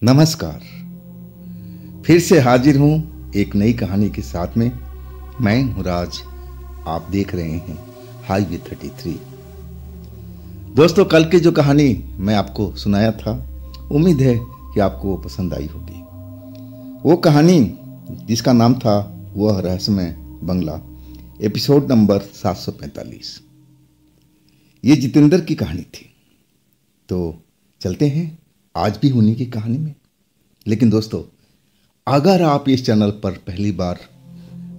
नमस्कार। फिर से हाजिर हूँ एक नई कहानी के साथ में। मैं हूँ राज। आप देख रहे हैं हाईवे 33। दोस्तों, कल की जो कहानी मैं आपको सुनाया था, उम्मीद है कि आपको वो पसंद आई होगी। वो कहानी जिसका नाम था वह रहस्यमय बंगला, एपिसोड नंबर 745। ये जितेंद्र की कहानी थी। तो चलते हैं आज भी उन्हीं की कहानी में। लेकिन दोस्तों, अगर आप इस चैनल पर पहली बार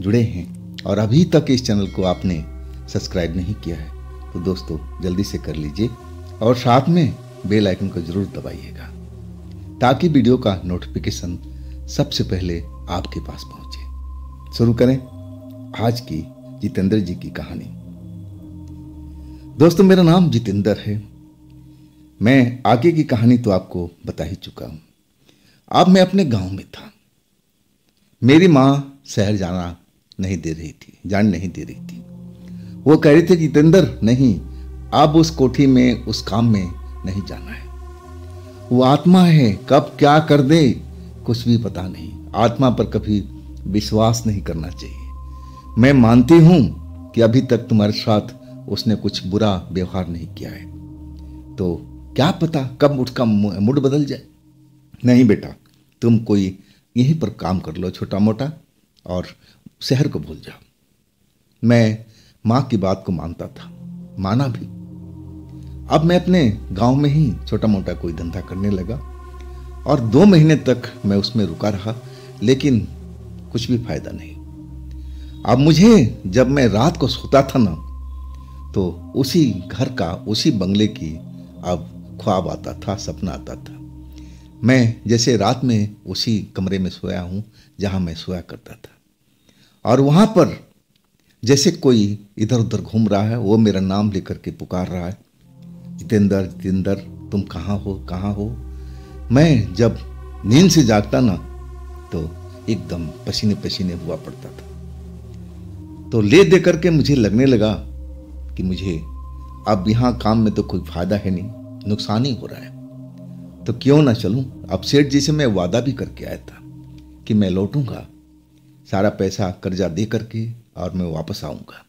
जुड़े हैं और अभी तक इस चैनल को आपने सब्सक्राइब नहीं किया है तो दोस्तों जल्दी से कर लीजिए और साथ में बेल आइकन को जरूर दबाइएगा ताकि वीडियो का नोटिफिकेशन सबसे पहले आपके पास पहुंचे। शुरू करें आज की जितेंद्र जी की कहानी। दोस्तों, मेरा नाम जितेंद्र है। मैं आगे की कहानी तो आपको बता ही चुका हूं। अब मैं अपने गांव में था। मेरी माँ शहर जाने नहीं दे रही थी। वो कह रही थी कि जितेंद्र नहीं, अब उस कोठी में उस काम में नहीं जाना है। वो आत्मा है, कब क्या कर दे कुछ भी पता नहीं। आत्मा पर कभी विश्वास नहीं करना चाहिए। मैं मानती हूं कि अभी तक तुम्हारे साथ उसने कुछ बुरा व्यवहार नहीं किया है, तो क्या पता कब उसका मूड बदल जाए। नहीं बेटा, तुम कोई यहीं पर काम कर लो छोटा मोटा और शहर को भूल जाओ। मैं माँ की बात को मानता था, माना भी। अब मैं अपने गांव में ही छोटा मोटा कोई धंधा करने लगा और 2 महीने तक मैं उसमें रुका रहा, लेकिन कुछ भी फायदा नहीं। अब मुझे जब मैं रात को सोता था ना, तो उसी घर का, उसी बंगले की अब ख्वाब आता था, सपना आता था। मैं जैसे रात में उसी कमरे में सोया हूं जहां मैं सोया करता था, और वहां पर जैसे कोई इधर उधर घूम रहा है, वो मेरा नाम लेकर के पुकार रहा है, जितेंद्र जितेंद्र, तुम कहाँ हो। मैं जब नींद से जागता ना तो एकदम पसीने पसीने हुआ पड़ता था। तो ले दे करके मुझे लगने लगा कि मुझे अब यहाँ काम में तो कोई फायदा है नहीं, नुकसान ही हो रहा है, तो क्यों ना चलूं। अब सेठ जी से मैं वादा भी करके आया था कि मैं लौटूंगा सारा पैसा कर्जा दे करके और मैं वापस आऊंगा।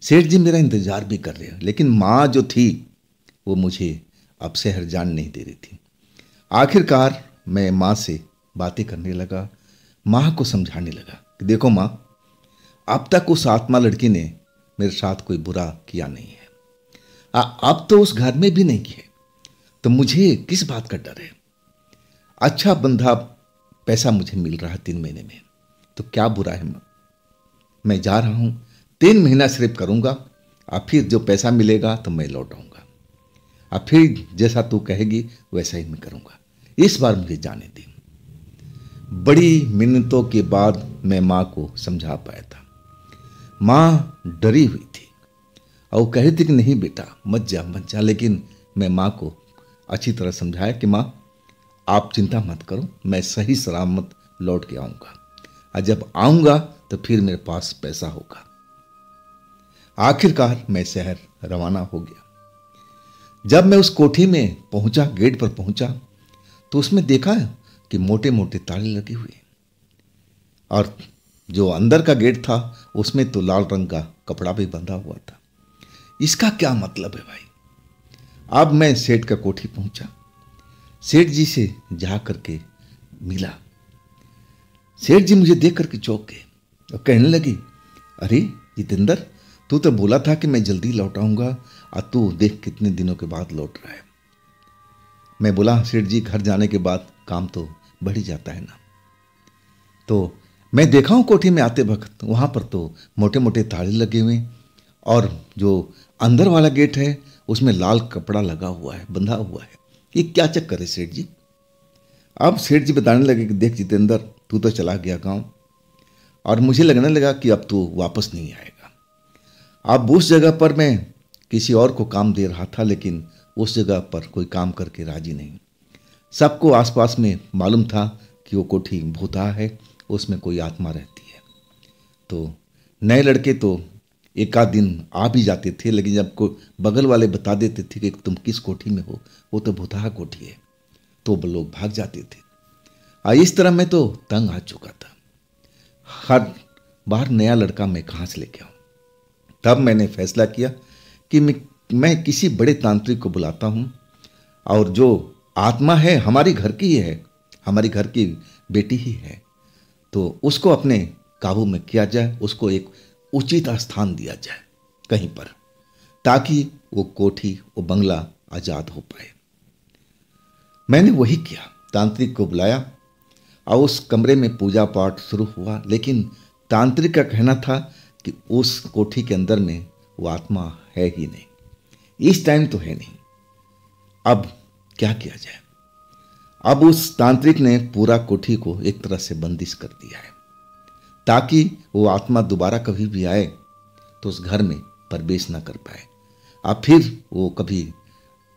सेठ जी मेरा इंतजार भी कर रहे हैं, लेकिन माँ जो थी वो मुझे अब शहर जाने नहीं दे रही थी। आखिरकार मैं माँ से बातें करने लगा, माँ को समझाने लगा कि देखो माँ, अब तक उस आत्मा लड़की ने मेरे साथ कोई बुरा किया नहीं है, अब तो उस घर में भी नहीं किए, तो मुझे किस बात का डर है। अच्छा बंधा पैसा मुझे मिल रहा है 3 महीने में, तो क्या बुरा है। मैं जा रहा हूं, 3 महीना सिर्फ करूंगा, और फिर जो पैसा मिलेगा तो मैं लौट आऊंगा, और फिर जैसा तू कहेगी वैसा ही मैं करूंगा। इस बार मुझे जाने दी। बड़ी मिन्नतों के बाद मैं माँ को समझा पाया था। माँ डरी हुई थी और वो कह रही थी कि नहीं बेटा मत जा। लेकिन मैं माँ को अच्छी तरह समझाया कि माँ आप चिंता मत करो, मैं सही सलामत लौट के आऊँगा, और जब आऊँगा तो फिर मेरे पास पैसा होगा। आखिरकार मैं शहर रवाना हो गया। जब मैं उस कोठी में पहुँचा, गेट पर पहुँचा, तो उसमें देखा कि मोटे मोटे ताले लगे हुए, और जो अंदर का गेट था उसमें तो लाल रंग का कपड़ा भी बंधा हुआ था। इसका क्या मतलब है भाई। अब मैं सेठ का कोठी पहुंचा, सेठ जी से जा करके मिला। सेठ जी मुझे देख करके चौंक गए और कहने लगी, अरे जितेंद्र, तू तो बोला था कि मैं जल्दी लौट आऊंगा, और तू देख कितने दिनों के बाद लौट रहा है। मैं बोला, सेठ जी घर जाने के बाद काम तो बढ़ ही जाता है ना। तो मैं देखा हूं कोठी में आते वक्त वहां पर तो मोटे मोटे ताले लगे हुए, और जो अंदर वाला गेट है उसमें लाल कपड़ा लगा हुआ है, बंधा हुआ है। ये क्या चक्कर है सेठ जी। अब सेठ जी बताने लगे कि देख जितेंद्र, तू तो चला गया गांव, और मुझे लगने लगा कि अब तू वापस नहीं आएगा। अब उस जगह पर मैं किसी और को काम दे रहा था, लेकिन उस जगह पर कोई काम करके राजी नहीं। सबको आसपास में मालूम था कि वो कोठी भूता है, उसमें कोई आत्मा रहती है। तो नए लड़के तो एक आध दिन आ भी जाते थे, लेकिन जब को बगल वाले बता देते थे कि तुम किस कोठी में हो, वो तो भूतहा कोठी है, तो लोग भाग जाते थे। इस तरह मैं तो तंग आ चुका था। हर बार नया लड़का मैं कहाँ से लेके आऊँ। तब मैंने फैसला किया कि मैं किसी बड़े तांत्रिक को बुलाता हूँ, और जो आत्मा है हमारी घर की ही है, हमारी घर की बेटी ही है, तो उसको अपने काबू में किया जाए, उसको एक उचित स्थान दिया जाए कहीं पर, ताकि वो कोठी, वो बंगला आजाद हो पाए। मैंने वही किया, तांत्रिक को बुलाया और उस कमरे में पूजा पाठ शुरू हुआ। लेकिन तांत्रिक का कहना था कि उस कोठी के अंदर में वो आत्मा है ही नहीं, इस टाइम तो है नहीं। अब क्या किया जाए? अब उस तांत्रिक ने पूरा कोठी को एक तरह से बंदिश कर दिया है, ताकि वो आत्मा दोबारा कभी भी आए तो उस घर में प्रवेश ना कर पाए, अब फिर वो कभी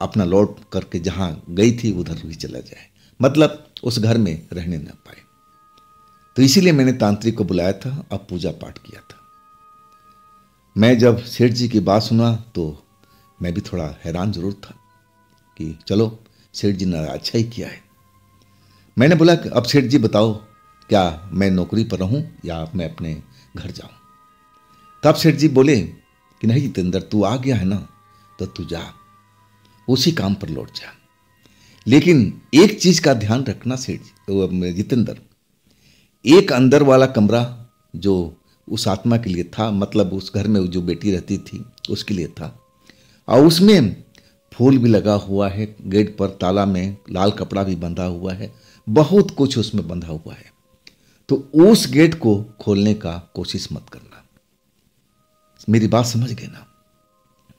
अपना लौट करके जहां गई थी उधर भी चला जाए, मतलब उस घर में रहने ना पाए। तो इसीलिए मैंने तांत्रिक को बुलाया था, अब पूजा पाठ किया था। मैं जब सेठ जी की बात सुना तो मैं भी थोड़ा हैरान जरूर था कि चलो सेठ जी ने अच्छा ही किया है। मैंने बोला कि अब सेठ जी बताओ, क्या मैं नौकरी पर रहूं या मैं अपने घर जाऊं? तब सेठ जी बोले कि नहीं जितेंद्र, तू आ गया है ना, तो तू जा, उसी काम पर लौट जा। लेकिन एक चीज का ध्यान रखना सेठ जी, जितेंद्र, एक अंदर वाला कमरा जो उस आत्मा के लिए था, मतलब उस घर में जो बेटी रहती थी उसके लिए था, और उसमें फूल भी लगा हुआ है, गेट पर ताला में लाल कपड़ा भी बंधा हुआ है, बहुत कुछ उसमें बंधा हुआ है। तो उस गेट को खोलने का कोशिश मत करना। मेरी बात समझ गए ना?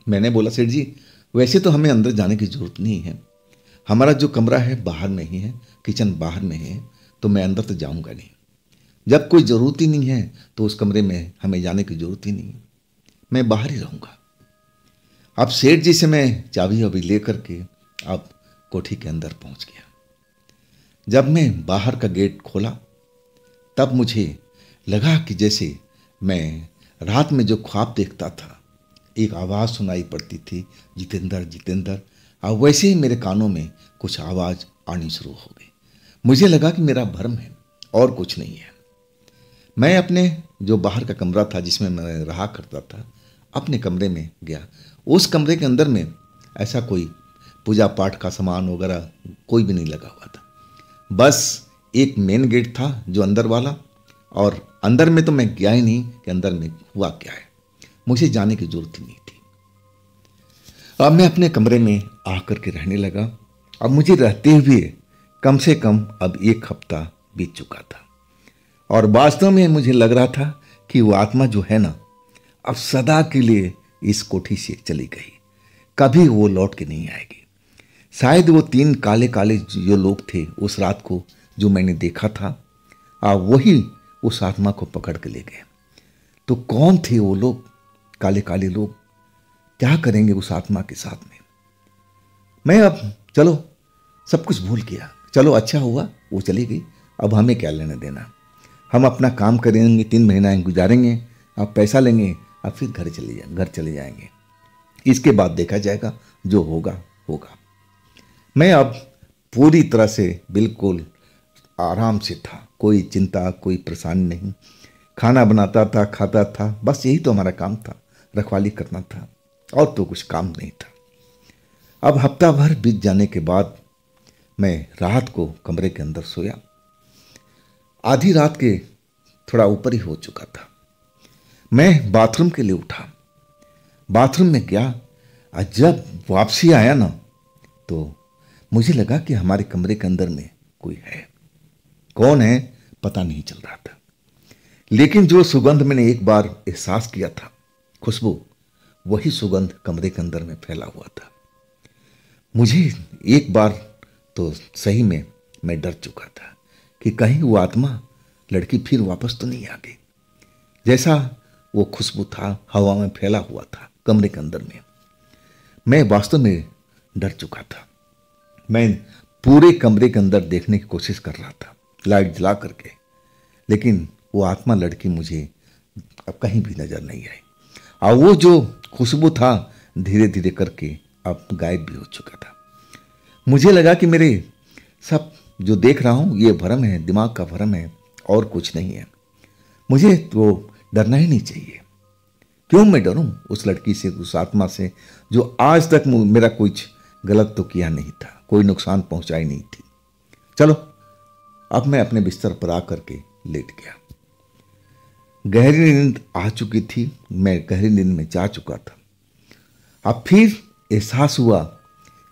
मैंने बोला सेठ जी, वैसे तो हमें अंदर जाने की जरूरत नहीं है, हमारा जो कमरा है बाहर में ही है, किचन बाहर में है, तो मैं अंदर तो जाऊंगा नहीं। जब कोई ज़रूरत ही नहीं है तो उस कमरे में हमें जाने की ज़रूरत ही नहीं है, मैं बाहर ही रहूँगा। अब सेठ जी से मैं चाबी अभी ले करके अब कोठी के अंदर पहुंच गया। जब मैं बाहर का गेट खोला तब मुझे लगा कि जैसे मैं रात में जो ख्वाब देखता था, एक आवाज़ सुनाई पड़ती थी, जितेंद्र जितेंद्र, और वैसे ही मेरे कानों में कुछ आवाज़ आनी शुरू हो गई। मुझे लगा कि मेरा भ्रम है और कुछ नहीं है। मैं अपने जो बाहर का कमरा था जिसमें मैं रहा करता था, अपने कमरे में गया। उस कमरे के अंदर में ऐसा कोई पूजा पाठ का सामान वगैरह कोई भी नहीं लगा हुआ था, बस एक मेन गेट था जो अंदर वाला, और अंदर में तो मैं गया ही नहीं कि अंदर में हुआ क्या है, मुझे जाने की जरूरत ही नहीं थी। अब मैं अपने कमरे में आकर के रहने लगा। अब मुझे रहते हुए कम से कम अब 1 हफ्ता बीत चुका था, और वास्तव में मुझे लग रहा था कि वो आत्मा जो है ना, अब सदा के लिए इस कोठी से चली गई, कभी वो लौट के नहीं आएगी। शायद वो 3 काले काले जो लोग थे उस रात को जो मैंने देखा था, वही उस आत्मा को पकड़ के ले गए। तो कौन थे वो लोग, काले काले लोग? क्या करेंगे उस आत्मा के साथ में? मैं अब चलो सब कुछ भूल गया, चलो अच्छा हुआ वो चली गई, अब हमें क्या लेना देना, हम अपना काम करेंगे, 3 महीना गुजारेंगे, अब पैसा लेंगे, अब फिर घर चले जाएंगे, इसके बाद देखा जाएगा, जो होगा होगा। मैं अब पूरी तरह से बिल्कुल आराम से था, कोई चिंता कोई परेशानी नहीं, खाना बनाता था, खाता था, बस यही तो हमारा काम था, रखवाली करना था, और तो कुछ काम नहीं था। अब हफ्ता भर बीत जाने के बाद मैं रात को कमरे के अंदर सोया। आधी रात के थोड़ा ऊपर ही हो चुका था। मैं बाथरूम के लिए उठा, बाथरूम में गया, और जब वापसी आया ना तो मुझे लगा कि हमारे कमरे के अंदर में कोई है। कौन है पता नहीं चल रहा था, लेकिन जो सुगंध मैंने एक बार एहसास किया था, खुशबू, वही सुगंध कमरे के अंदर में फैला हुआ था। मुझे एक बार तो सही में मैं डर चुका था कि कहीं वो आत्मा लड़की फिर वापस तो नहीं आ गई, जैसा वो खुशबू था हवा में फैला हुआ था कमरे के अंदर में। मैं वास्तव में डर चुका था। मैं पूरे कमरे के अंदर देखने की कोशिश कर रहा था लाइट जला करके, लेकिन वो आत्मा लड़की मुझे अब कहीं भी नजर नहीं आई, और वो जो खुशबू था धीरे धीरे करके अब गायब भी हो चुका था। मुझे लगा कि मेरे सब जो देख रहा हूं ये भ्रम है, दिमाग का भ्रम है और कुछ नहीं है। मुझे तो डरना ही नहीं चाहिए। क्यों मैं डरूं उस लड़की से, उस आत्मा से जो आज तक मेरा कुछ गलत तो किया नहीं था, कोई नुकसान पहुंचाई नहीं थी। चलो अब मैं अपने बिस्तर पर आकर के लेट गया। गहरी नींद आ चुकी थी, मैं गहरी नींद में जा चुका था। अब फिर एहसास हुआ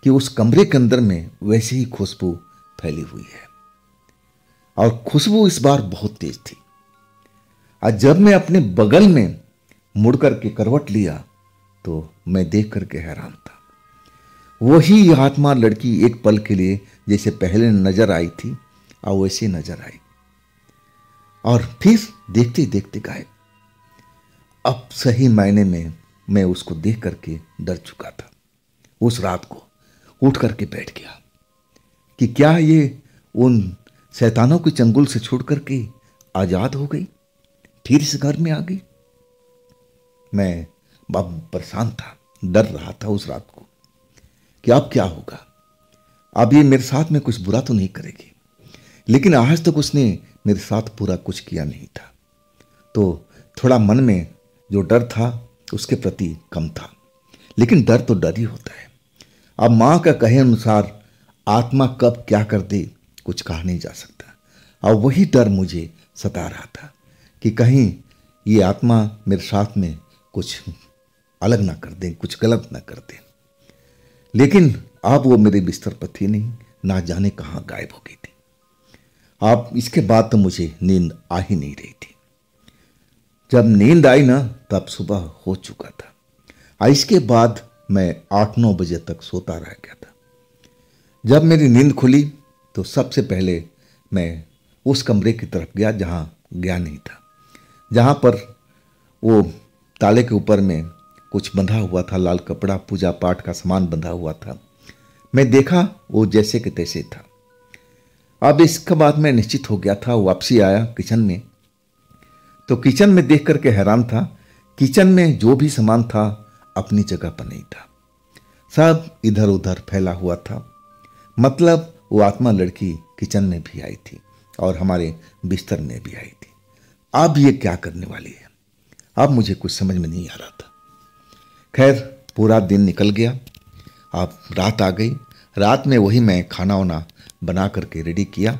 कि उस कमरे के अंदर में वैसे ही खुशबू फैली हुई है और खुशबू इस बार बहुत तेज थी। और जब मैं अपने बगल में मुड़ करके करवट लिया तो मैं देख करके हैरान था। वही आत्मा लड़की एक पल के लिए जैसे पहले नजर आई थी और वैसे नजर आई और फिर देखते देखते गायब। अब सही मायने में मैं उसको देख करके डर चुका था। उस रात को उठ करके बैठ गया कि क्या ये उन शैतानों के चंगुल से छूट करके आजाद हो गई, फिर इस घर में आ गई। मैं बहुत परेशान था, डर रहा था उस रात को कि अब क्या होगा। अब ये मेरे साथ में कुछ बुरा तो नहीं करेगी, लेकिन आज तक उसने मेरे साथ पूरा कुछ किया नहीं था, तो थोड़ा मन में जो डर था उसके प्रति कम था। लेकिन डर तो डर ही होता है। अब माँ का कहे अनुसार आत्मा कब क्या कर दे कुछ कहा नहीं जा सकता। और वही डर मुझे सता रहा था कि कहीं ये आत्मा मेरे साथ में कुछ अलग ना कर दे, कुछ गलत ना कर दे। लेकिन अब वो मेरे बिस्तर पर थी नहीं, ना जाने कहाँ गायब हो गई थी। अब इसके बाद तो मुझे नींद आ ही नहीं रही थी। जब नींद आई ना तब सुबह हो चुका था और इसके बाद मैं 8-9 बजे तक सोता रह गया था। जब मेरी नींद खुली तो सबसे पहले मैं उस कमरे की तरफ गया जहाँ गया नहीं था, जहाँ पर वो ताले के ऊपर में कुछ बंधा हुआ था, लाल कपड़ा, पूजा पाठ का सामान बंधा हुआ था। मैं देखा वो जैसे कि तैसे था। अब इसके बाद मैं निश्चित हो गया था। वापसी आया किचन में तो किचन में देख करके हैरान था। किचन में जो भी सामान था अपनी जगह पर नहीं था, सब इधर उधर फैला हुआ था। मतलब वो आत्मा लड़की किचन में भी आई थी और हमारे बिस्तर में भी आई थी। अब ये क्या करने वाली है, अब मुझे कुछ समझ में नहीं आ रहा था। खैर पूरा दिन निकल गया, अब रात आ गई। रात में वही मैं खाना वाना बना करके रेडी किया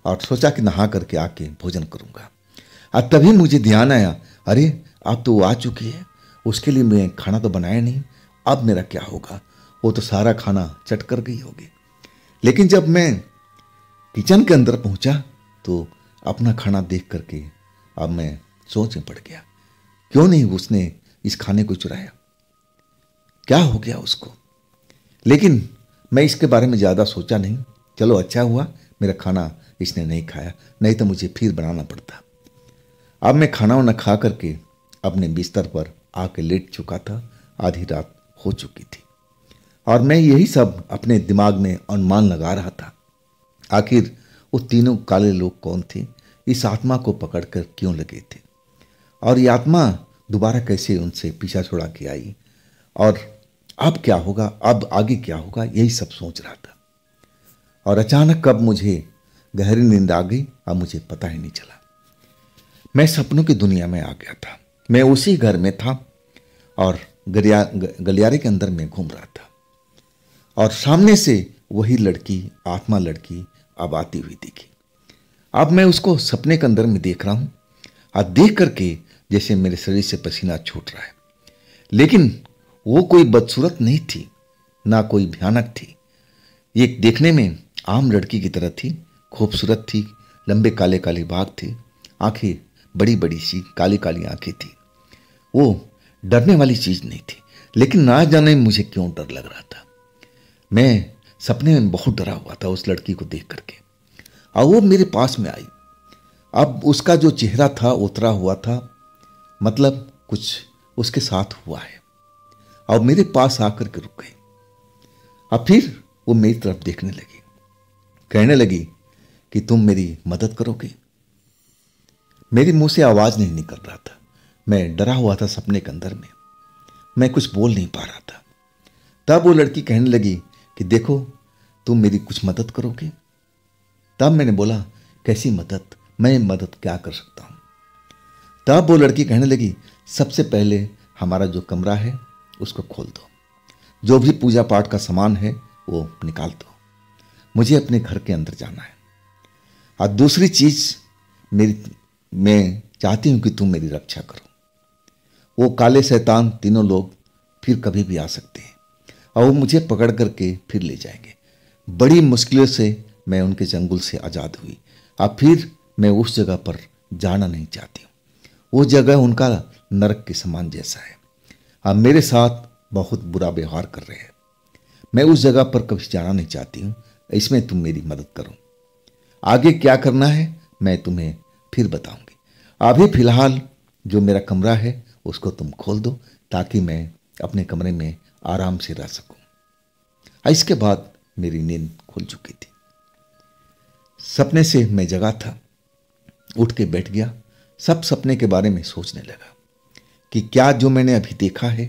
और सोचा कि नहा करके आके भोजन करूंगा। और तभी मुझे ध्यान आया, अरे अब तो वो आ चुकी है, उसके लिए मैं खाना तो बनाया नहीं, अब मेरा क्या होगा, वो तो सारा खाना चट कर गई होगी। लेकिन जब मैं किचन के अंदर पहुंचा तो अपना खाना देख करके अब मैं सोच में पड़ गया, क्यों नहीं उसने इस खाने को चुराया, क्या हो गया उसको। लेकिन मैं इसके बारे में ज़्यादा सोचा नहीं। चलो अच्छा हुआ मेरा खाना इसने नहीं खाया, नहीं तो मुझे फिर बनाना पड़ता। अब मैं खाना वाना खा करके अपने बिस्तर पर आके लेट चुका था। आधी रात हो चुकी थी और मैं यही सब अपने दिमाग में अनुमान लगा रहा था। आखिर वो तीनों काले लोग कौन थे, इस आत्मा को पकड़कर क्यों लगे थे, और ये आत्मा दोबारा कैसे उनसे पीछा छुड़ा के आई, और अब क्या होगा, अब आगे क्या होगा, यही सब सोच रहा था। और अचानक कब मुझे गहरी नींद आ गई अब मुझे पता ही नहीं चला। मैं सपनों की दुनिया में आ गया था। मैं उसी घर में था और गलियारे के अंदर में घूम रहा था और सामने से वही लड़की, आत्मा लड़की अब आती हुई दिखी। अब मैं उसको सपने के अंदर में देख रहा हूं और देख करके जैसे मेरे शरीर से पसीना छूट रहा है। लेकिन वो कोई बदसूरत नहीं थी, ना कोई भयानक थी। ये देखने में आम लड़की की तरह थी, खूबसूरत थी, लंबे काले काले बाल थे, आंखें बड़ी बड़ी सी काली काली आंखें थी। वो डरने वाली चीज नहीं थी, लेकिन ना जाने मुझे क्यों डर लग रहा था। मैं सपने में बहुत डरा हुआ था उस लड़की को देख करके, और वो मेरे पास में आई। अब उसका जो चेहरा था उतरा हुआ था, मतलब कुछ उसके साथ हुआ है, और मेरे पास आकर के रुक गई। अब फिर वो मेरी तरफ देखने लगी, कहने लगी कि तुम मेरी मदद करोगे। मेरे मुंह से आवाज नहीं निकल रहा था, मैं डरा हुआ था सपने के अंदर में, मैं कुछ बोल नहीं पा रहा था। तब वो लड़की कहने लगी कि देखो तुम मेरी कुछ मदद करोगे। तब मैंने बोला, कैसी मदद, मैं मदद क्या कर सकता हूँ। तब वो लड़की कहने लगी, सबसे पहले हमारा जो कमरा है उसको खोल दो, जो भी पूजा पाठ का सामान है वो निकाल दो, मुझे अपने घर के अंदर जाना है। और दूसरी चीज मैं चाहती हूं कि तुम मेरी रक्षा करो। वो काले शैतान तीनों लोग फिर कभी भी आ सकते हैं और वो मुझे पकड़ करके फिर ले जाएंगे। बड़ी मुश्किलों से मैं उनके चंगुल से आज़ाद हुई। अब फिर मैं उस जगह पर जाना नहीं चाहती हूँ। वो जगह उनका नरक के समान जैसा है। अब मेरे साथ बहुत बुरा व्यवहार कर रहे हैं। मैं उस जगह पर कभी जाना नहीं चाहती हूँ। इसमें तुम मेरी मदद करो। आगे क्या करना है मैं तुम्हें फिर बताऊंगी। अभी फिलहाल जो मेरा कमरा है उसको तुम खोल दो, ताकि मैं अपने कमरे में आराम से रह सकूं। इसके बाद मेरी नींद खुल चुकी थी। सपने से मैं जगा था, उठ के बैठ गया, सब सपने के बारे में सोचने लगा कि क्या जो मैंने अभी देखा है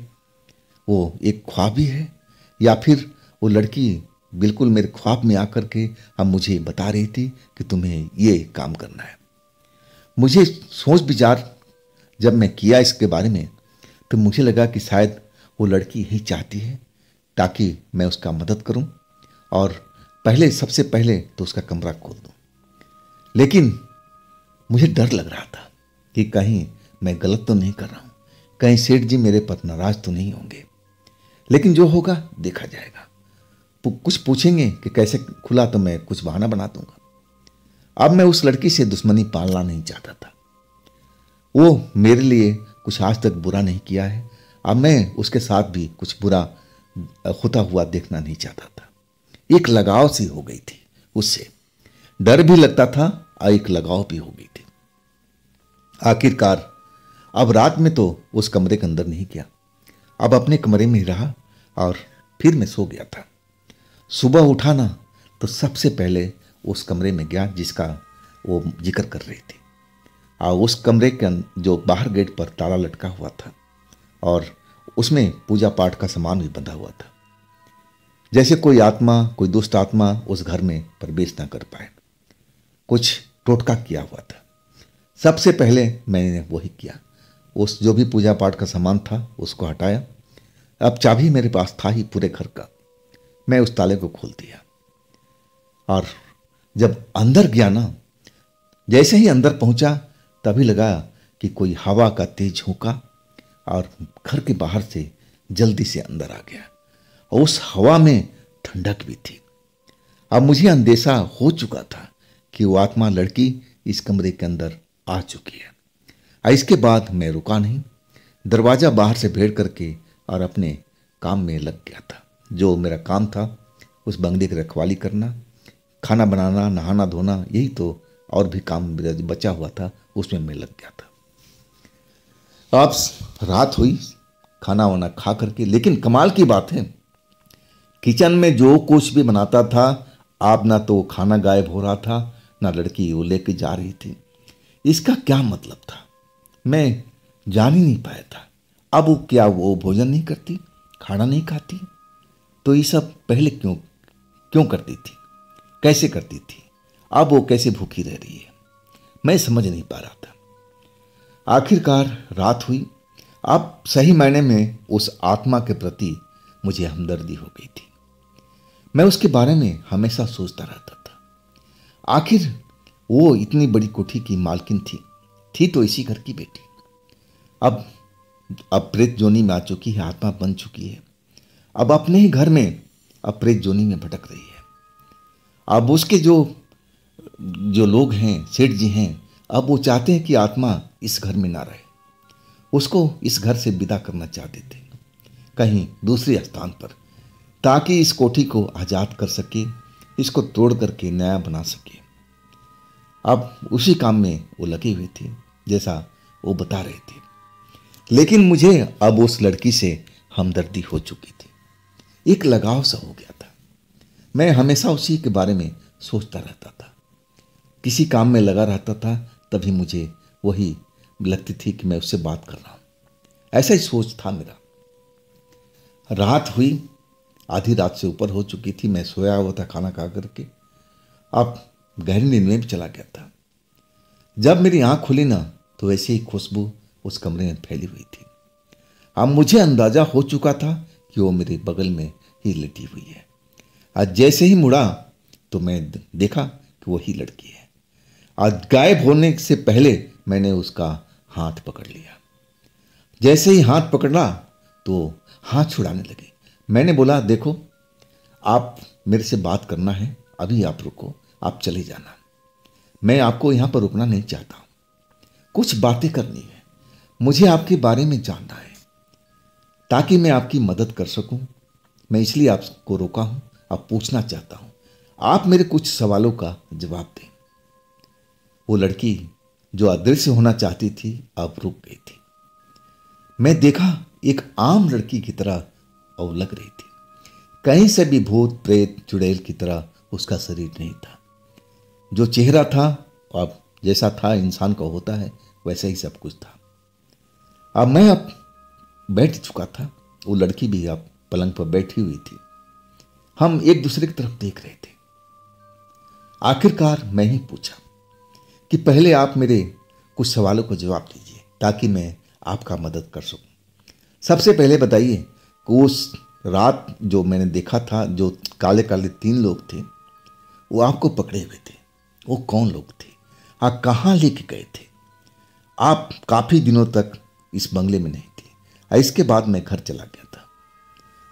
वो एक ख्वाब ही है, या फिर वो लड़की बिल्कुल मेरे ख्वाब में आकर के अब मुझे बता रही थी कि तुम्हें ये काम करना है। मुझे सोच विचार जब मैं किया इसके बारे में, तो मुझे लगा कि शायद वो लड़की यही चाहती है ताकि मैं उसका मदद करूं और सबसे पहले तो उसका कमरा खोल दूं। लेकिन मुझे डर लग रहा था कि कहीं मैं गलत तो नहीं कर रहा हूं, कहीं सेठ जी मेरे पर नाराज तो नहीं होंगे। लेकिन जो होगा देखा जाएगा। कुछ पूछेंगे कि कैसे खुला तो मैं कुछ बहाना बना दूंगा। अब मैं उस लड़की से दुश्मनी पालना नहीं चाहता था। वो मेरे लिए कुछ आज तक बुरा नहीं किया है। अब मैं उसके साथ भी कुछ बुरा होता हुआ देखना नहीं चाहता था। एक लगाव सी हो गई थी उससे, डर भी लगता था और एक लगाव भी हो गई थी। आखिरकार अब रात में तो उस कमरे के अंदर नहीं गया, अब अपने कमरे में ही रहा और फिर मैं सो गया था। सुबह उठा ना तो सबसे पहले उस कमरे में गया जिसका वो जिक्र कर रही थी। और उस कमरे के जो बाहर गेट पर ताला लटका हुआ था और उसमें पूजा पाठ का सामान भी बंधा हुआ था, जैसे कोई आत्मा, कोई दुष्ट आत्मा उस घर में प्रवेश ना कर पाए। कुछ टोटका किया हुआ था। सबसे पहले मैंने वही किया, उस जो भी पूजा पाठ का सामान था उसको हटाया। अब चाबी मेरे पास था ही पूरे घर का। मैं उस ताले को खोल दिया और जब अंदर गया ना, जैसे ही अंदर पहुंचा तभी लगा कि कोई हवा का तेज झोंका और घर के बाहर से जल्दी से अंदर आ गया और उस हवा में ठंडक भी थी। अब मुझे अंदेशा हो चुका था कि वो आत्मा लड़की इस कमरे के अंदर आ चुकी है। इसके बाद मैं रुका नहीं, दरवाजा बाहर से भेड़ करके और अपने काम में लग गया था। जो मेरा काम था उस बंगले की रखवाली करना, खाना बनाना, नहाना धोना, यही तो और भी काम बचा हुआ था उसमें मैं लग गया था। अब रात हुई खाना वाना खा करके, लेकिन कमाल की बात है किचन में जो कुछ भी बनाता था, अब ना तो खाना गायब हो रहा था ना लड़की वो लेके जा रही थी। इसका क्या मतलब था मैं जान ही नहीं पाया था। अब वो क्या वो भोजन नहीं करती, खाना नहीं खाती, तो ये सब पहले क्यों क्यों करती थी, कैसे करती थी, अब वो कैसे भूखी रह रही है, मैं समझ नहीं पा रहा था। आखिरकार रात हुई। अब सही मायने में उस आत्मा के प्रति मुझे हमदर्दी हो गई थी। मैं उसके बारे में हमेशा सोचता रहता था। आखिर वो इतनी बड़ी कोठी की मालकिन थी तो इसी घर की बेटी। अब प्रेत जोनी में आ चुकी है, आत्मा बन चुकी है। अब अपने ही घर में अब प्रेत जोनी में भटक रही है। अब उसके जो लोग हैं, सेठ जी हैं, अब वो चाहते हैं कि आत्मा इस घर में ना रहे, उसको इस घर से विदा करना चाहते थे कहीं दूसरे स्थान पर, ताकि इस कोठी को आज़ाद कर सके, इसको तोड़ करके नया बना सके। अब उसी काम में वो लगी हुई थी जैसा वो बता रहे थे। लेकिन मुझे अब उस लड़की से हमदर्दी हो चुकी थी, एक लगाव सा हो गया था। मैं हमेशा उसी के बारे में सोचता रहता था, किसी काम में लगा रहता था, तभी मुझे वही लगती थी कि मैं उससे बात कर रहा हूँ। ऐसा ही सोच था मेरा। रात हुई, आधी रात से ऊपर हो चुकी थी, मैं सोया हुआ था खाना खा करके। अब गहरी नींद में भी चला गया था। जब मेरी आंख खुली ना तो वैसे ही खुशबू उस कमरे में फैली हुई थी। अब मुझे अंदाजा हो चुका था कि वो मेरे बगल में ही लेटी हुई है। आज जैसे ही मुड़ा तो मैं देखा कि वही लड़की है। आज गायब होने से पहले मैंने उसका हाथ पकड़ लिया। जैसे ही हाथ पकड़ा तो हाथ छुड़ाने लगी। मैंने बोला, देखो आप मेरे से बात करना है, अभी आप रुको, आप चले जाना। मैं आपको यहां पर रुकना नहीं चाहता। कुछ बातें करनी है, मुझे आपके बारे में जानना है ताकि मैं आपकी मदद कर सकूं। मैं इसलिए आपको रोका हूं। अब पूछना चाहता हूं, आप मेरे कुछ सवालों का जवाब दें। वो लड़की जो अदृश्य होना चाहती थी अब रुक गई थी। मैं देखा एक आम लड़की की तरह अब लग रही थी। कहीं से भी भूत प्रेत चुड़ैल की तरह उसका शरीर नहीं था। जो चेहरा था अब जैसा था इंसान का होता है वैसा ही सब कुछ था। अब मैं बैठ चुका था, वो लड़की भी अब पलंग पर बैठी हुई थी। हम एक दूसरे की तरफ देख रहे थे। आखिरकार मैं ही पूछा कि पहले आप मेरे कुछ सवालों का जवाब दीजिए ताकि मैं आपका मदद कर सकूं। सबसे पहले बताइए कि उस रात जो मैंने देखा था, जो काले काले 3 लोग थे, वो आपको पकड़े हुए थे, वो कौन लोग थे? आप कहाँ लेके गए थे? आप काफ़ी दिनों तक इस बंगले में नहीं थी। इसके बाद मैं घर चला गया था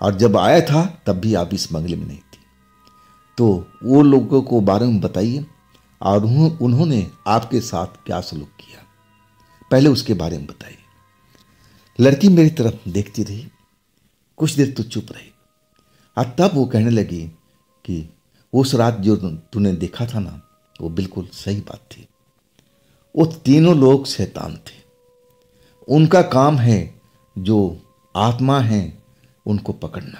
और जब आया था तब भी आप इस बंगले में नहीं थी। तो वो लोगों को बारे में बताइए और उन्होंने आपके साथ क्या सलूक किया, पहले उसके बारे में बताइए। लड़की मेरी तरफ देखती रही, कुछ देर तो चुप रही और तब वो कहने लगी कि उस रात जो तूने देखा था ना, वो बिल्कुल सही बात थी। वो तीनों लोग शैतान थे। उनका काम है जो आत्मा है उनको पकड़ना,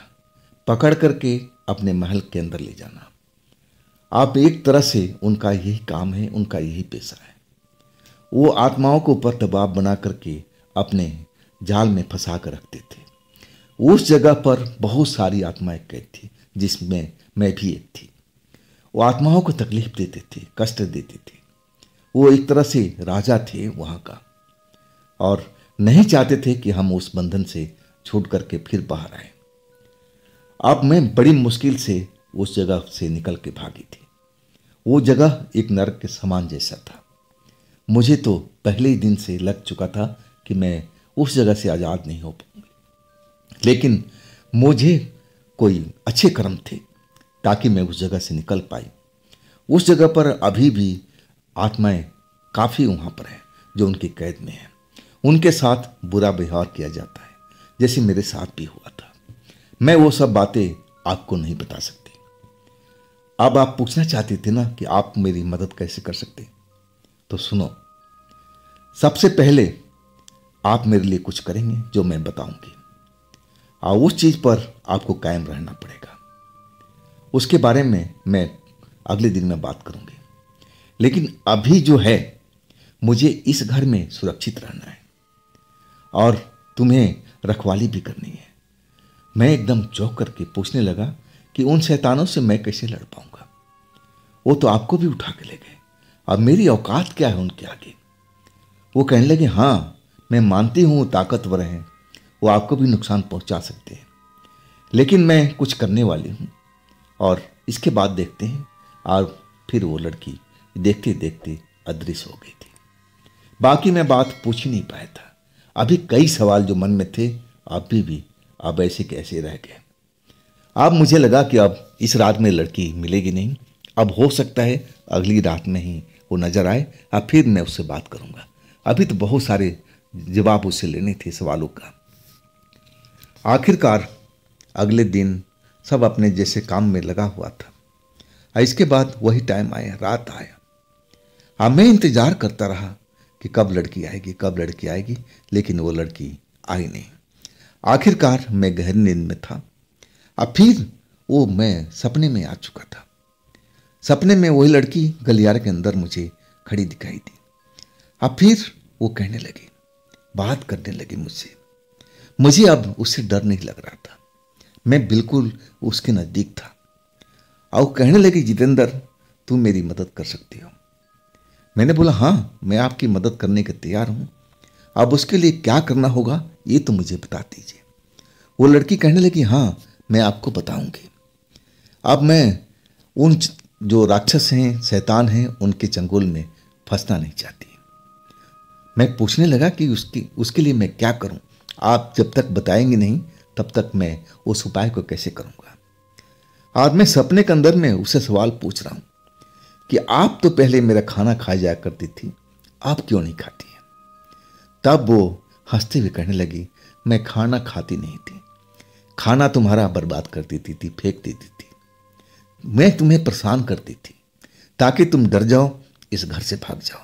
पकड़ करके अपने महल के अंदर ले जाना। आप एक तरह से उनका यही काम है, उनका यही पेशा है। वो आत्माओं को ऊपर दबाव बना करके अपने जाल में फंसा कर रखते थे। उस जगह पर बहुत सारी आत्माएं कैद थी जिसमें मैं भी एक थी। वो आत्माओं को तकलीफ देते थे, कष्ट देते थे। वो एक तरह से राजा थे वहाँ का और नहीं चाहते थे कि हम उस बंधन से छूट करके फिर बाहर आए। अब मैं बड़ी मुश्किल से उस जगह से निकल के भागी थी। वो जगह एक नरक के समान जैसा था। मुझे तो पहले ही दिन से लग चुका था कि मैं उस जगह से आज़ाद नहीं हो पाऊंगी, लेकिन मुझे कोई अच्छे कर्म थे ताकि मैं उस जगह से निकल पाई। उस जगह पर अभी भी आत्माएं काफ़ी वहाँ पर हैं जो उनकी कैद में हैं। उनके साथ बुरा व्यवहार किया जाता है जैसे मेरे साथ भी हुआ था। मैं वो सब बातें आपको नहीं बता सकती। अब आप पूछना चाहते थे ना कि आप मेरी मदद कैसे कर सकते, तो सुनो। सबसे पहले आप मेरे लिए कुछ करेंगे जो मैं बताऊंगी और उस चीज पर आपको कायम रहना पड़ेगा। उसके बारे में मैं अगले दिन में बात करूंगी, लेकिन अभी जो है मुझे इस घर में सुरक्षित रहना है और तुम्हें रखवाली भी करनी है। मैं एकदम चौंक करके पूछने लगा कि उन शैतानों से मैं कैसे लड़ पाऊंगा? वो तो आपको भी उठा के ले गए, अब मेरी औकात क्या है उनके आगे? वो कहने लगे, हाँ मैं मानती हूँ वो ताकतवर हैं, वो आपको भी नुकसान पहुंचा सकते हैं, लेकिन मैं कुछ करने वाली हूँ और इसके बाद देखते हैं। और फिर वो लड़की देखते देखते अदृश्य हो गई थी। बाकी मैं बात पूछ ही नहीं पाया था। अभी कई सवाल जो मन में थे अभी भी अब ऐसे कैसे रह गए। अब मुझे लगा कि अब इस रात में लड़की मिलेगी नहीं, अब हो सकता है अगली रात में ही वो नजर आए, अब फिर मैं उससे बात करूंगा। अभी तो बहुत सारे जवाब उससे लेने थे सवालों का। आखिरकार अगले दिन सब अपने जैसे काम में लगा हुआ था। इसके बाद वही टाइम आया, रात आया। अब मैं इंतजार करता रहा कि कब लड़की आएगी, कब लड़की आएगी, लेकिन वो लड़की आई नहीं। आखिरकार मैं गहरी नींद में था। अब फिर वो मैं सपने में आ चुका था। सपने में वही लड़की गलियारे के अंदर मुझे खड़ी दिखाई दी। अब फिर वो कहने लगी, बात करने लगी मुझसे। मुझे अब उससे डर नहीं लग रहा था, मैं बिल्कुल उसके नज़दीक था। और कहने लगी, जितेंद्र तू मेरी मदद कर सकती हो। मैंने बोला हाँ, मैं आपकी मदद करने के तैयार हूँ। अब उसके लिए क्या करना होगा ये तो मुझे बता दीजिए। वो लड़की कहने लगी हाँ, मैं आपको बताऊंगी। अब मैं उन जो राक्षस हैं, शैतान हैं, उनके चंगुल में फंसना नहीं चाहती। मैं पूछने लगा कि उसके लिए मैं क्या करूं। आप जब तक बताएंगे नहीं तब तक मैं उस उपाय को कैसे करूंगा। आज मैं सपने के अंदर में उसे सवाल पूछ रहा हूं कि आप तो पहले मेरा खाना खा जाया करती थी, आप क्यों नहीं खाती हैं। तब वो हंसते हुए कहने लगी मैं खाना खाती नहीं थी, खाना तुम्हारा बर्बाद कर देती थी, फेंक देती थी। मैं तुम्हें परेशान करती थी ताकि तुम डर जाओ, इस घर से भाग जाओ।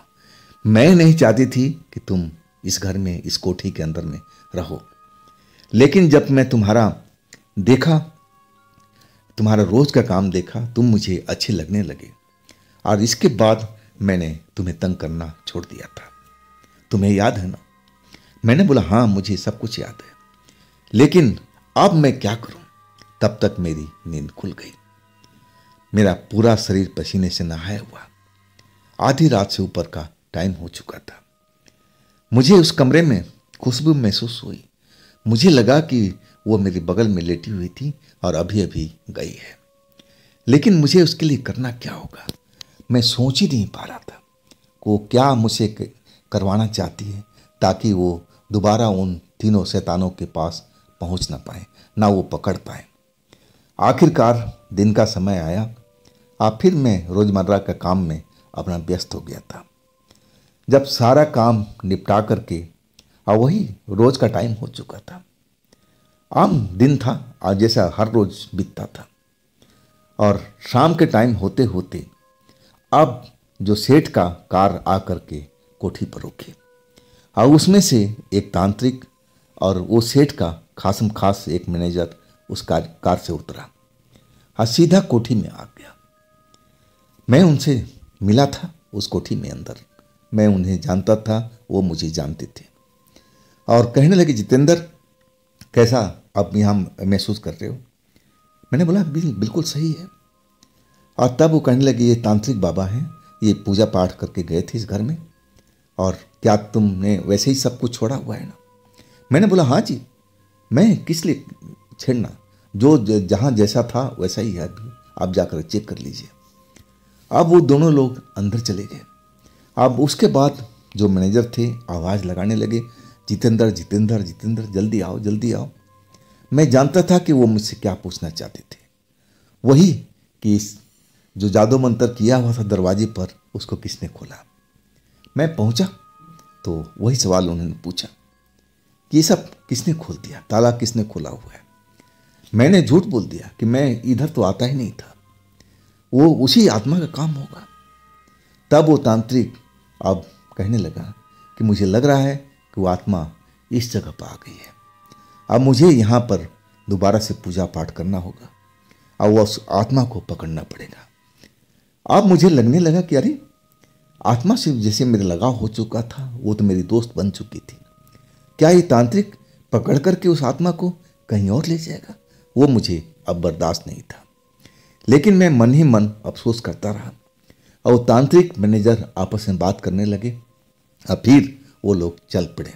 मैं नहीं चाहती थी कि तुम इस घर में, इस कोठी के अंदर में रहो। लेकिन जब मैं तुम्हारा रोज का काम देखा, तुम मुझे अच्छे लगने लगे और इसके बाद मैंने तुम्हें तंग करना छोड़ दिया था। तुम्हें याद है ना। मैंने बोला हाँ, मुझे सब कुछ याद है, लेकिन अब मैं क्या करूं। तब तक मेरी नींद खुल गई। मेरा पूरा शरीर पसीने से नहाया हुआ, आधी रात से ऊपर का टाइम हो चुका था। मुझे उस कमरे में खुशबू महसूस हुई। मुझे लगा कि वो मेरे बगल में लेटी हुई थी और अभी अभी गई है। लेकिन मुझे उसके लिए करना क्या होगा, मैं सोच ही नहीं पा रहा था। वो क्या मुझसे करवाना चाहती है ताकि वो दोबारा उन तीनों शैतानों के पास पहुंच ना पाए, ना वो पकड़ पाए। आखिरकार दिन का समय आया। अब फिर मैं रोजमर्रा का काम में अपना व्यस्त हो गया था। जब सारा काम निपटा करके और वही रोज का टाइम हो चुका था, आम दिन था और जैसा हर रोज बीतता था। और शाम के टाइम होते होते अब जो सेठ का कार आ करके कोठी पर रुकी और उसमें से एक तांत्रिक और वो सेठ का खासम खास एक मैनेजर उस कार से उतरा और सीधा कोठी में आ गया। मैं उनसे मिला था उस कोठी में अंदर। मैं उन्हें जानता था, वो मुझे जानते थे। और कहने लगे जितेंद्र, कैसा आप यहाँ महसूस कर रहे हो। मैंने बोला बिल्कुल सही है। और तब वो कहने लगे ये तांत्रिक बाबा हैं, ये पूजा पाठ करके गए थे इस घर में, और क्या तुमने वैसे ही सब कुछ छोड़ा हुआ है ना। मैंने बोला हाँ जी, मैं किस लिए छेड़ना, जो जहाँ जैसा था वैसा ही है, अभी आप जाकर चेक कर लीजिए। अब वो दोनों लोग अंदर चले गए। अब उसके बाद जो मैनेजर थे आवाज़ लगाने लगे, जितेंद्र जितेंद्र जितेंद्र, जल्दी आओ जल्दी आओ। मैं जानता था कि वो मुझसे क्या पूछना चाहते थे। वही कि इस जो जादू मंत्र किया हुआ था दरवाजे पर, उसको किसने खोला। मैं पहुंचा तो वही सवाल उन्होंने पूछा कि ये सब किसने खोल दिया, ताला किसने खोला हुआ है। मैंने झूठ बोल दिया कि मैं इधर तो आता ही नहीं था, वो उसी आत्मा का काम होगा। तब वो तांत्रिक अब कहने लगा कि मुझे लग रहा है कि वो आत्मा इस जगह पर आ गई है। अब मुझे यहाँ पर दोबारा से पूजा पाठ करना होगा और वो उस आत्मा को पकड़ना पड़ेगा। अब मुझे लगने लगा कि अरे आत्मा से जैसे मेरा लगाव हो चुका था, वो तो मेरी दोस्त बन चुकी थी। क्या ये तांत्रिक पकड़ करके उस आत्मा को कहीं और ले जाएगा। वो मुझे अब बर्दाश्त नहीं था। लेकिन मैं मन ही मन अफसोस करता रहा और वो तांत्रिक मैनेजर आपस में बात करने लगे और फिर वो लोग चल पड़े।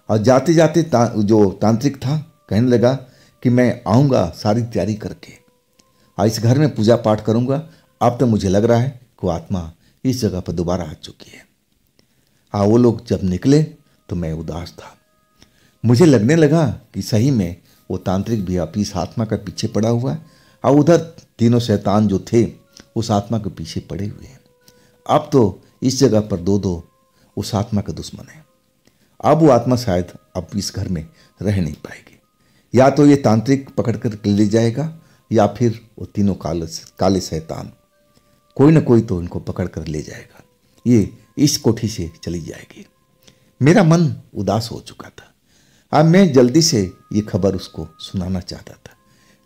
और जाते जाते जो तांत्रिक था कहने लगा कि मैं आऊँगा सारी तैयारी करके और इस घर में पूजा पाठ करूँगा। अब तो मुझे लग रहा है कि वो आत्मा इस जगह पर दोबारा आ चुकी है। हाँ, वो लोग जब निकले तो मैं उदास था। मुझे लगने लगा कि सही में वो तांत्रिक भी अपनी इस आत्मा का पीछे पड़ा हुआ है और उधर तीनों शैतान जो थे उस आत्मा के पीछे पड़े हुए हैं। अब तो इस जगह पर दो दो उस आत्मा के दुश्मन हैं। अब वो आत्मा शायद अब इस घर में रह नहीं पाएगी। या तो ये तांत्रिक पकड़ कर ले जाएगा या फिर वो तीनों काले शैतान कोई ना कोई तो इनको पकड़ कर ले जाएगा, ये इस कोठी से चली जाएगी। मेरा मन उदास हो चुका था। अब मैं जल्दी से ये खबर उसको सुनाना चाहता था,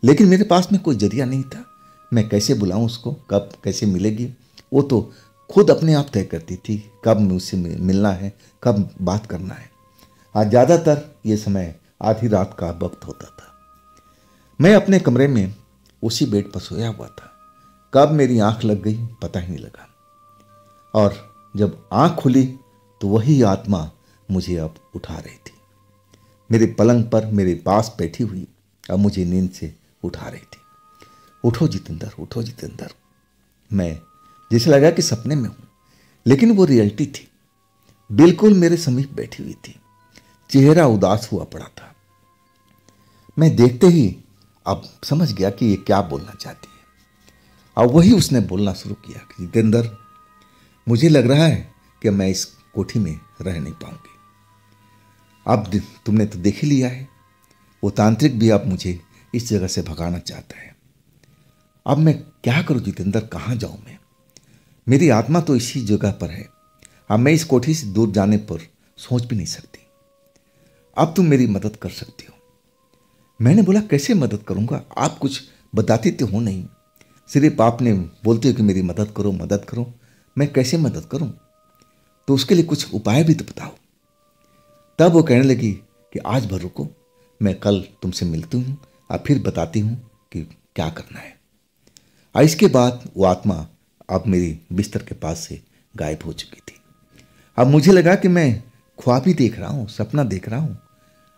लेकिन मेरे पास में कोई जरिया नहीं था। मैं कैसे बुलाऊं उसको, कब कैसे मिलेगी। वो तो खुद अपने आप तय करती थी कब मुझसे मिलना है, कब बात करना है। आज ज़्यादातर ये समय आधी रात का वक्त होता था। मैं अपने कमरे में उसी बेड पर सोया हुआ था। कब मेरी आंख लग गई पता ही नहीं लगा, और जब आंख खुली तो वही आत्मा मुझे अब उठा रही थी। मेरे पलंग पर मेरे पास बैठी हुई अब मुझे नींद से उठा रही थी। उठो जितेंद्र, उठो जितेंद्र। मैं जैसे लगा कि सपने में हूं, लेकिन वो रियलिटी थी। बिल्कुल मेरे समीप बैठी हुई थी, चेहरा उदास हुआ पड़ा था। मैं देखते ही अब समझ गया कि ये क्या बोलना चाहती है। अब वही उसने बोलना शुरू किया कि जितेंद्र, मुझे लग रहा है कि मैं इस कोठी में रह नहीं पाऊंगी। अब तुमने तो देख ही लिया है, वो तांत्रिक भी अब मुझे इस जगह से भगाना चाहता है। अब मैं क्या करूं जितेंद्र, कहाँ जाऊं मैं? मेरी आत्मा तो इसी जगह पर है। अब मैं इस कोठी से दूर जाने पर सोच भी नहीं सकती। अब तुम मेरी मदद कर सकती हो। मैंने बोला, कैसे मदद करूंगा? आप कुछ बताते तो हो नहीं, सिर्फ आपने बोलते हो कि मेरी मदद करो मदद करो। मैं कैसे मदद करूं? तो उसके लिए कुछ उपाय भी तो बताओ। तब वो कहने लगी कि आज भर रुको, मैं कल तुमसे मिलती हूँ और फिर बताती हूँ कि क्या करना है। और इसके बाद वो आत्मा अब मेरी बिस्तर के पास से गायब हो चुकी थी। अब मुझे लगा कि मैं ख्वाब ही देख रहा हूँ, सपना देख रहा हूँ,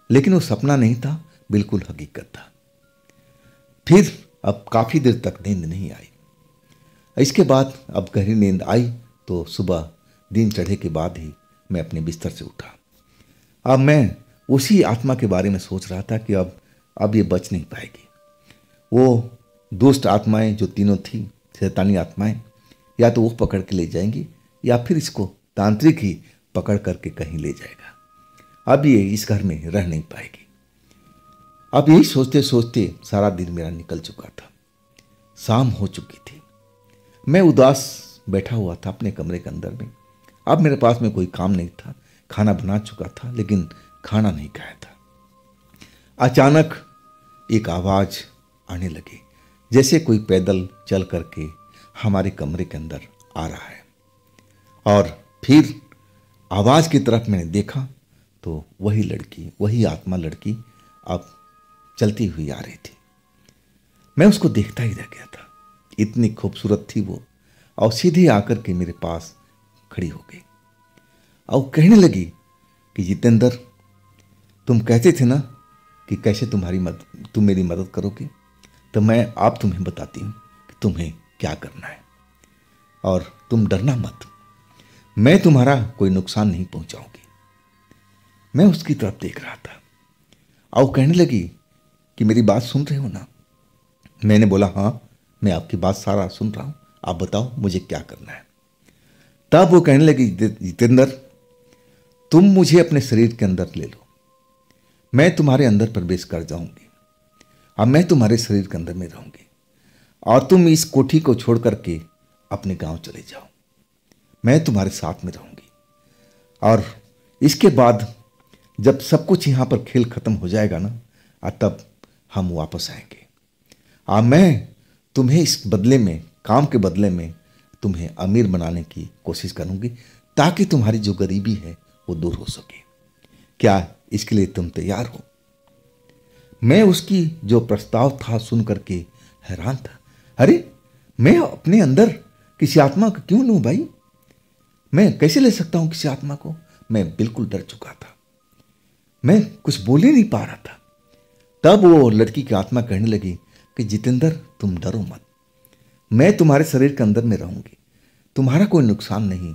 लेकिन वो सपना नहीं था, बिल्कुल हकीकत था। फिर अब काफ़ी देर तक नींद नहीं आई। इसके बाद अब गहरी नींद आई तो सुबह दिन चढ़े के बाद ही मैं अपने बिस्तर से उठा। अब मैं उसी आत्मा के बारे में सोच रहा था कि अब ये बच नहीं पाएगी। वो दुष्ट आत्माएं जो तीनों थी, शैतानी आत्माएं, या तो वो पकड़ के ले जाएंगी या फिर इसको तांत्रिक ही पकड़ करके कहीं ले जाएगा। अब ये इस घर में रह नहीं पाएगी। अब यही सोचते सोचते सारा दिन मेरा निकल चुका था। शाम हो चुकी थी। मैं उदास बैठा हुआ था अपने कमरे के अंदर में। अब मेरे पास में कोई काम नहीं था। खाना बना चुका था लेकिन खाना नहीं खाया था। अचानक एक आवाज आने लगी, जैसे कोई पैदल चल करके हमारे कमरे के अंदर आ रहा है। और फिर आवाज की तरफ मैंने देखा तो वही लड़की, वही आत्मा लड़की अब चलती हुई आ रही थी। मैं उसको देखता ही रह गया था। इतनी खूबसूरत थी वो, और सीधे आकर के मेरे पास खड़ी हो गई और कहने लगी कि जितेंद्र, तुम कहते थे ना कि कैसे तुम मेरी मदद करोगे, तो मैं आप तुम्हें बताती हूँ कि तुम्हें क्या करना है। और तुम डरना मत, मैं तुम्हारा कोई नुकसान नहीं पहुंचाऊंगी। मैं उसकी तरफ देख रहा था और कहने लगी कि मेरी बात सुन रहे हो ना? मैंने बोला, हाँ मैं आपकी बात सारा सुन रहा हूं, आप बताओ मुझे क्या करना है। तब वो कहने लगी, जितेंद्र, तुम मुझे अपने शरीर के अंदर ले लो, मैं तुम्हारे अंदर प्रवेश कर जाऊंगी। अब मैं तुम्हारे शरीर के अंदर में रहूंगी और तुम इस कोठी को छोड़ करके अपने गांव चले जाओ। मैं तुम्हारे साथ में रहूंगी और इसके बाद जब सब कुछ यहां पर खेल खत्म हो जाएगा ना, तब हम वापस आएंगे। मैं तुम्हें इस बदले में, काम के बदले में तुम्हें अमीर बनाने की कोशिश करूंगी, ताकि तुम्हारी जो गरीबी है वो दूर हो सके। क्या इसके लिए तुम तैयार हो? मैं उसकी जो प्रस्ताव था सुन करके हैरान था। अरे, मैं अपने अंदर किसी आत्मा को क्यों लूं भाई? मैं कैसे ले सकता हूं किसी आत्मा को? मैं बिल्कुल डर चुका था, मैं कुछ बोल ही नहीं पा रहा था। तब वो लड़की की आत्मा कहने लगी कि जितेंद्र, तुम डरो मत, मैं तुम्हारे शरीर के अंदर में रहूंगी, तुम्हारा कोई नुकसान नहीं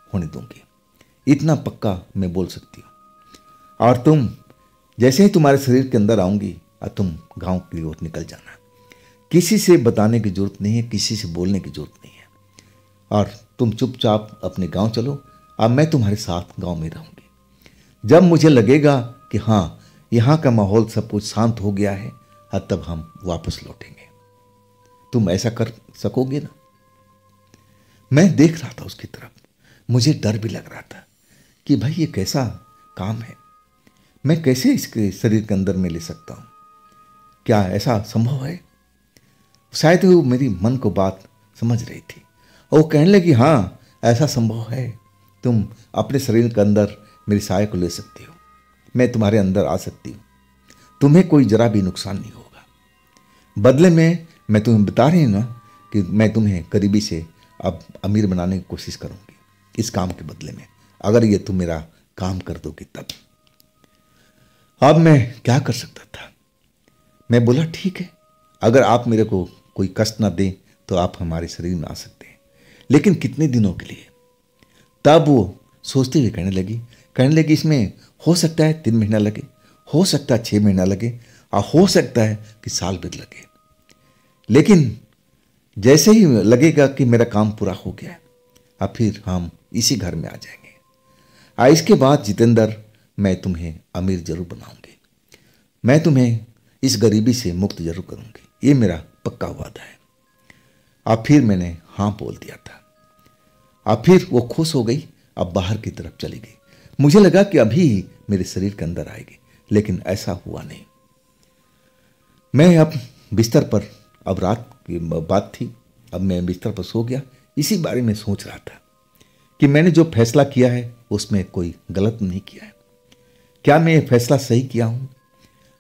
होने दूंगी, इतना पक्का मैं बोल सकती हूँ। और तुम जैसे ही तुम्हारे शरीर के अंदर आऊंगी और तुम गांव की ओर निकल जाना। किसी से बताने की जरूरत नहीं है, किसी से बोलने की जरूरत नहीं है, और तुम चुपचाप अपने गांव चलो। अब मैं तुम्हारे साथ गांव में रहूंगी। जब मुझे लगेगा कि हाँ, यहाँ का माहौल सब कुछ शांत हो गया है, तब हम वापस लौटेंगे। तुम ऐसा कर सकोगे ना? मैं देख रहा था उसकी तरफ, मुझे डर भी लग रहा था कि भाई ये कैसा काम है, मैं कैसे इसके शरीर के अंदर में ले सकता हूं? क्या ऐसा संभव है? शायद वो मेरी मन को बात समझ रही थी और वो कहने लगी, हाँ ऐसा संभव है, तुम अपने शरीर के अंदर मेरी साया को ले सकती हो, मैं तुम्हारे अंदर आ सकती हूँ, तुम्हें कोई जरा भी नुकसान नहीं होगा। बदले में मैं तुम्हें बता रही हूँ ना कि मैं तुम्हें गरीबी से अब अमीर बनाने की कोशिश करूंगी इस काम के बदले में, अगर ये तुम मेरा काम कर दोगे तब। अब मैं क्या कर सकता था। मैं बोला ठीक है, अगर आप मेरे को कोई कष्ट ना दें तो आप हमारे शरीर में आ सकते हैं, लेकिन कितने दिनों के लिए। तब वो सोचते हुए कहने लगी इसमें हो सकता है 3 महीना लगे, हो सकता है 6 महीना लगे, और हो सकता है कि साल भर लगे, लेकिन जैसे ही लगेगा कि मेरा काम पूरा हो गया अब फिर हम इसी घर में आ जाएंगे। इसके बाद जितेंद्र, मैं तुम्हें अमीर जरूर बनाऊंगी, मैं तुम्हें इस गरीबी से मुक्त जरूर करूंगी, ये मेरा पक्का वादा है। अब फिर मैंने हाँ बोल दिया था। अब फिर वो खुश हो गई, अब बाहर की तरफ चली गई। मुझे लगा कि अभी मेरे शरीर के अंदर आएगी, लेकिन ऐसा हुआ नहीं। मैं अब बिस्तर पर, अब रात की बात थी, अब मैं बिस्तर पर सो गया। इसी बारे में सोच रहा था कि मैंने जो फैसला किया है उसमें कोई गलत नहीं किया है। क्या मैं ये फैसला सही किया हूं?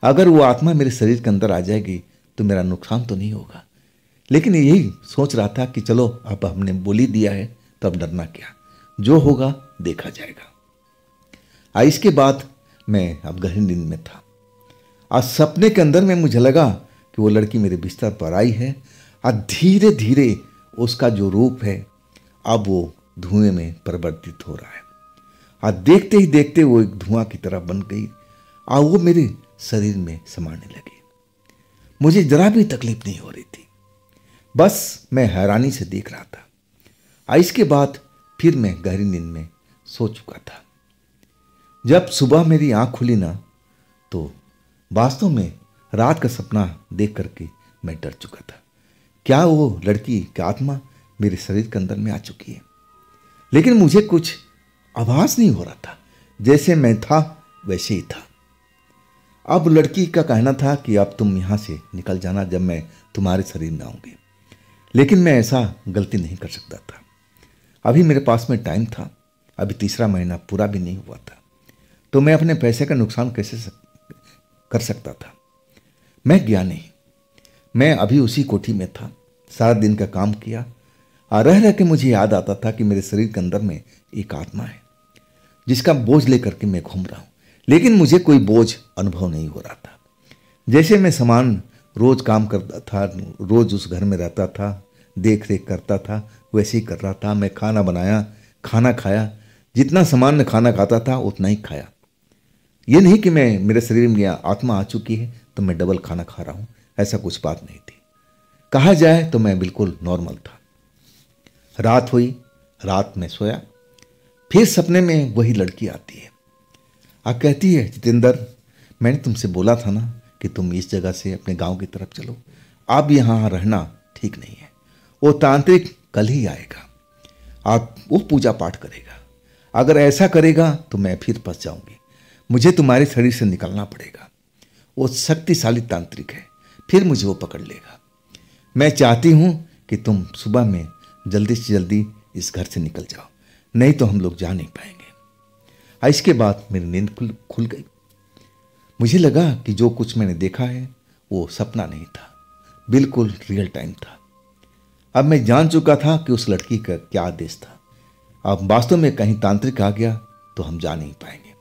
अगर वो आत्मा मेरे शरीर के अंदर आ जाएगी तो मेरा नुकसान तो नहीं होगा। लेकिन यही सोच रहा था कि चलो अब हमने बोल ही दिया है तो अब डरना क्या, जो होगा देखा जाएगा। इसके बाद मैं अब गहरी नींद में था। आज सपने के अंदर में मुझे लगा कि वो लड़की मेरे बिस्तर पर आई है और धीरे धीरे उसका जो रूप है अब वो धुएं में परिवर्तित हो रहा है, और देखते ही देखते वो एक धुआं की तरह बन गई और वो मेरे शरीर में समाने लगी। मुझे जरा भी तकलीफ नहीं हो रही थी, बस मैं हैरानी से देख रहा था। इसके बाद फिर मैं गहरी नींद में सो चुका था। जब सुबह मेरी आंख खुली ना, तो वास्तव में रात का सपना देख करके मैं डर चुका था। क्या वो लड़की की आत्मा मेरे शरीर के अंदर में आ चुकी है? लेकिन मुझे कुछ आभास नहीं हो रहा था, जैसे मैं था वैसे ही था। अब लड़की का कहना था कि अब तुम यहां से निकल जाना जब मैं तुम्हारे शरीर में आऊंगी, लेकिन मैं ऐसा गलती नहीं कर सकता था। अभी मेरे पास में टाइम था, अभी 3रा महीना पूरा भी नहीं हुआ था, तो मैं अपने पैसे का नुकसान कैसे कर सकता था। मैं गया नहीं, मैं अभी उसी कोठी में था। सारा दिन का काम किया और रह के मुझे याद आता था कि मेरे शरीर के अंदर में एक आत्मा है जिसका बोझ लेकर के मैं घूम रहा हूं, लेकिन मुझे कोई बोझ अनुभव नहीं हो रहा था। जैसे मैं सामान रोज काम करता था, रोज उस घर में रहता था, देख रेख करता था, वैसे ही कर रहा था। मैं खाना बनाया, खाना खाया, जितना सामान्य खाना खाता था उतना ही खाया। ये नहीं कि मैं मेरे शरीर में आत्मा आ चुकी है तो मैं डबल खाना खा रहा हूं, ऐसा कुछ बात नहीं थी। कहा जाए तो मैं बिल्कुल नॉर्मल था। रात हुई, रात में सोया, फिर सपने में वही लड़की आती है और कहती है, जितेंद्र, मैंने तुमसे बोला था ना कि तुम इस जगह से अपने गांव की तरफ चलो, अब यहाँ रहना ठीक नहीं है। वो तांत्रिक कल ही आएगा, आप वो पूजा पाठ करेगा, अगर ऐसा करेगा तो मैं फिर फंस जाऊंगी, मुझे तुम्हारे शरीर से निकलना पड़ेगा। वो शक्तिशाली तांत्रिक है, फिर मुझे वो पकड़ लेगा। मैं चाहती हूं कि तुम सुबह में जल्दी से जल्दी इस घर से निकल जाओ, नहीं तो हम लोग जा नहीं पाएंगे। इसके बाद मेरी नींद खुल गई। मुझे लगा कि जो कुछ मैंने देखा है वो सपना नहीं था, बिल्कुल रियल टाइम था। अब मैं जान चुका था कि उस लड़की का क्या आदेश था। अब वास्तव में कहीं तांत्रिक आ गया तो हम जा नहीं पाएंगे,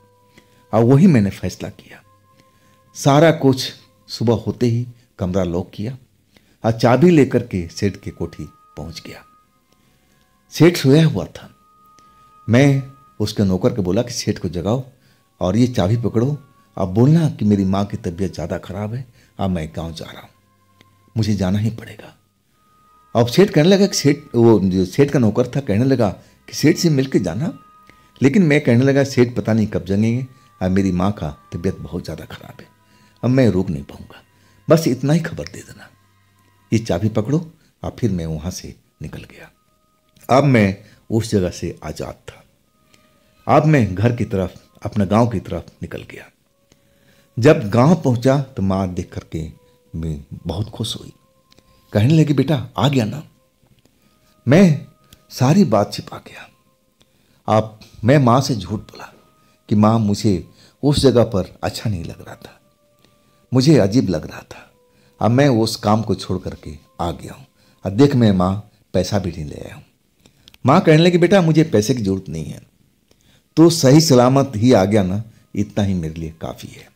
और वही मैंने फैसला किया। सारा कुछ सुबह होते ही कमरा लॉक किया और चाबी लेकर के सेठ के कोठी पहुंच गया। सेठ सोया हुआ था। मैं उसके नौकर को बोला कि सेठ को जगाओ और ये चाबी पकड़ो, अब बोलना कि मेरी माँ की तबीयत ज़्यादा खराब है, अब मैं गांव जा रहा हूँ, मुझे जाना ही पड़ेगा। अब सेठ कहने लगा कि वो जो सेठ का नौकर था कहने लगा कि सेठ से मिल के जाना, लेकिन मैं कहने लगा सेठ पता नहीं कब जगेंगे और मेरी माँ का तबीयत बहुत ज़्यादा खराब है, अब मैं रुक नहीं पाऊँगा, बस इतना ही खबर दे देना। ये चाबी पकड़ो। और फिर मैं वहाँ से निकल गया। अब मैं उस जगह से आज़ाद था। अब मैं घर की तरफ, अपना गांव की तरफ निकल गया। जब गांव पहुंचा तो माँ देख करके मैं बहुत खुश हुई, कहने लगी, बेटा आ गया ना। मैं सारी बात छिपा गया। अब मैं माँ से झूठ बोला कि माँ, मुझे उस जगह पर अच्छा नहीं लग रहा था, मुझे अजीब लग रहा था। अब मैं उस काम को छोड़ करके आ गया हूँ और देख मैं माँ पैसा भी नहीं ले आया हूँ। माँ कहने लगी बेटा मुझे पैसे की जरूरत नहीं है, तो सही सलामत ही आ गया ना, इतना ही मेरे लिए काफ़ी है।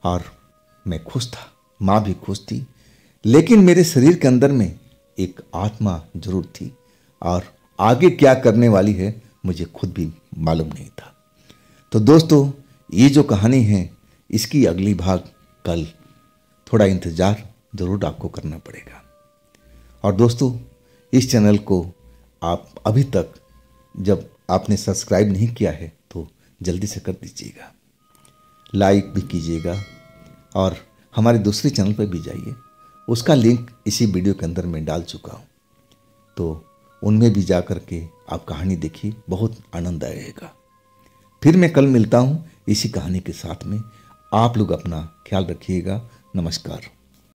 और मैं खुश था, माँ भी खुश थी, लेकिन मेरे शरीर के अंदर में एक आत्मा जरूर थी और आगे क्या करने वाली है मुझे खुद भी मालूम नहीं था। तो दोस्तों, ये जो कहानी है इसकी अगली भाग कल, थोड़ा इंतज़ार ज़रूर आपको करना पड़ेगा। और दोस्तों, इस चैनल को आप अभी तक जब आपने सब्सक्राइब नहीं किया है तो जल्दी से कर दीजिएगा, लाइक भी कीजिएगा और हमारे दूसरे चैनल पर भी जाइए, उसका लिंक इसी वीडियो के अंदर मैं डाल चुका हूँ, तो उनमें भी जा कर के आप कहानी देखिए, बहुत आनंद आएगा। फिर मैं कल मिलता हूँ इसी कहानी के साथ में। आप लोग अपना ख्याल रखिएगा। नमस्कार।